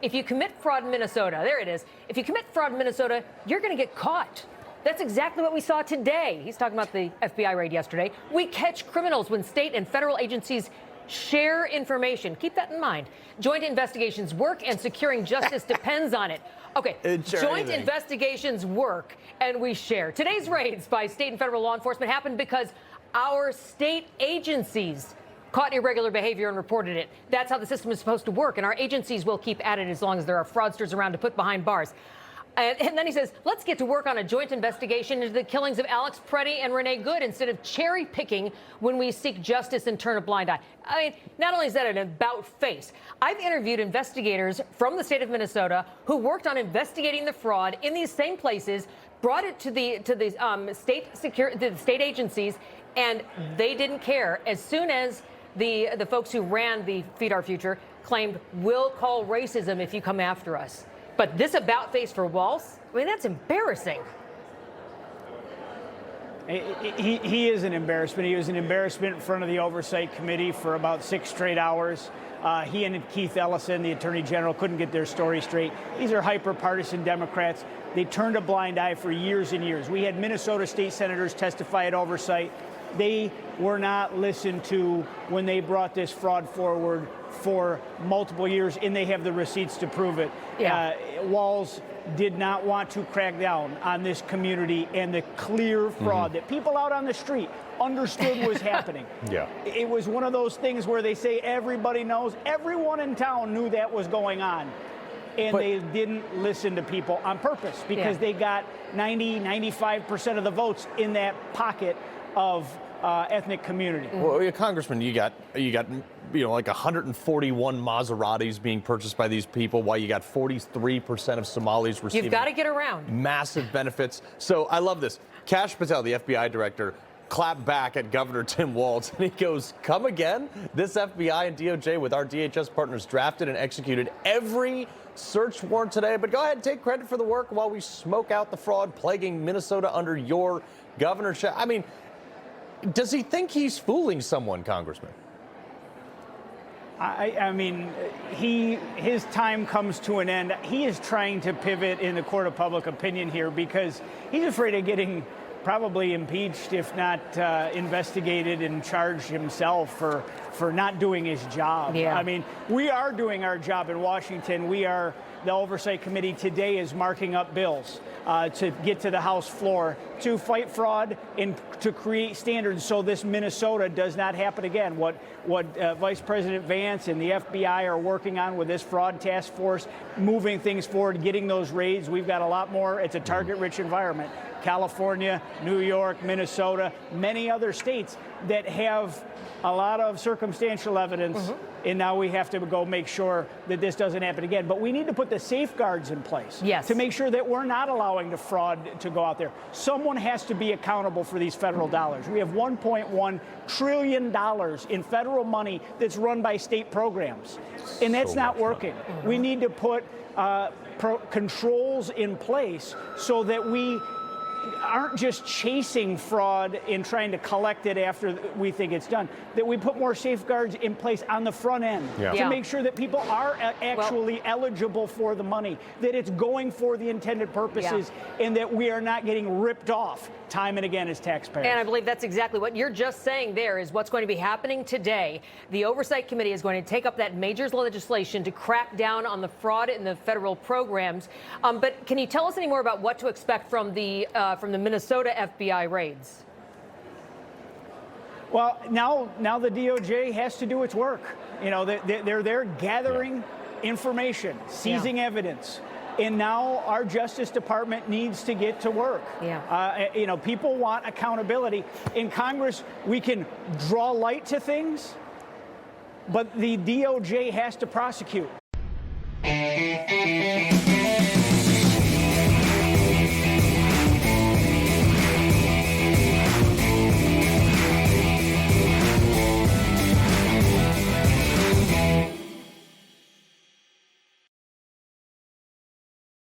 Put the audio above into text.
If you commit fraud in Minnesota, there it is. If you commit fraud in Minnesota, you're going to get caught. That's exactly what we saw today. He's talking about the FBI raid yesterday. We catch criminals when state and federal agencies share information. Keep that in mind. Joint investigations work and securing justice depends on it. Okay, joint investigations work and we share. Today's raids by state and federal law enforcement happened because our state agencies caught irregular behavior and reported it. That's how the system is supposed to work, and our agencies will keep at it as long as there are fraudsters around to put behind bars. And then he says, let's get to work on a joint investigation into the killings of Alex Preddy and Renee Good instead of cherry picking when we seek justice and turn a blind eye. I mean, not only is that an about face, I've interviewed investigators from the state of Minnesota who worked on investigating the fraud in these same places, brought it to the state agencies, and they didn't care. As soon as the folks who ran the Feed Our Future claimed, we'll call racism if you come after us. But this about face for Walz, I mean, that's embarrassing. He is an embarrassment. He was an embarrassment in front of the Oversight Committee for about 6 straight hours. He and Keith Ellison, the Attorney General, couldn't get their story straight. These are hyper-partisan Democrats. They turned a blind eye for years and years. We had Minnesota state senators testify at Oversight. They were not listened to when they brought this fraud forward for multiple years, and they have the receipts to prove it. Yeah. Walz did not want to crack down on this community and the clear fraud that people out on the street understood was happening. Yeah. It was one of those things where they say everybody knows. Everyone in town knew that was going on. And they didn't listen to people on purpose because they got 95% of the votes in that pocket of ethnic community. Well, Congressman, you got like 141 Maseratis being purchased by these people, while you got 43% of Somalis receiving. You've got to get around. Massive benefits. So I love this. Kash Patel, the FBI director, clapped back at Governor Tim Walz, and he goes, "Come again? This FBI and DOJ with our DHS partners drafted and executed every search warrant today. But go ahead and take credit for the work while we smoke out the fraud plaguing Minnesota under your governorship." I mean, does he think he's fooling someone, Congressman? I mean, his time comes to an end. He is trying to pivot in the court of public opinion here because he's afraid of getting probably impeached, if not investigated and charged himself for not doing his job. Yeah. I mean, we are doing our job in Washington. The Oversight Committee today is marking up bills to get to the House floor to fight fraud and to create standards so this Minnesota does not happen again. What Vice President Vance and the FBI are working on with this fraud task force, moving things forward, getting those raids. We've got a lot more. It's a target-rich environment. California, New York, Minnesota, many other states that have a lot of circumstantial evidence, and now we have to go make sure that this doesn't happen again. But we need to put the safeguards in place to make sure that we're not allowing the fraud to go out there. Someone has to be accountable for these federal dollars. We have $1.1 trillion in federal money that's run by state programs, and that's not working. We need to put controls in place so that we aren't just chasing fraud and trying to collect it after we think it's done, that we put more safeguards in place on the front end to make sure that people are actually eligible for the money, that it's going for the intended purposes, and that we are not getting ripped off time and again as taxpayers. And I believe that's exactly what you're just saying there is what's going to be happening today. The Oversight Committee is going to take up that major legislation to crack down on the fraud in the federal programs. But can you tell us any more about what to expect from the Minnesota FBI raids? Well, now the DOJ has to do its work. You know, they're there gathering information, seizing evidence. And now our Justice Department needs to get to work. You know, people want accountability. In Congress, we can draw light to things, but the DOJ has to prosecute.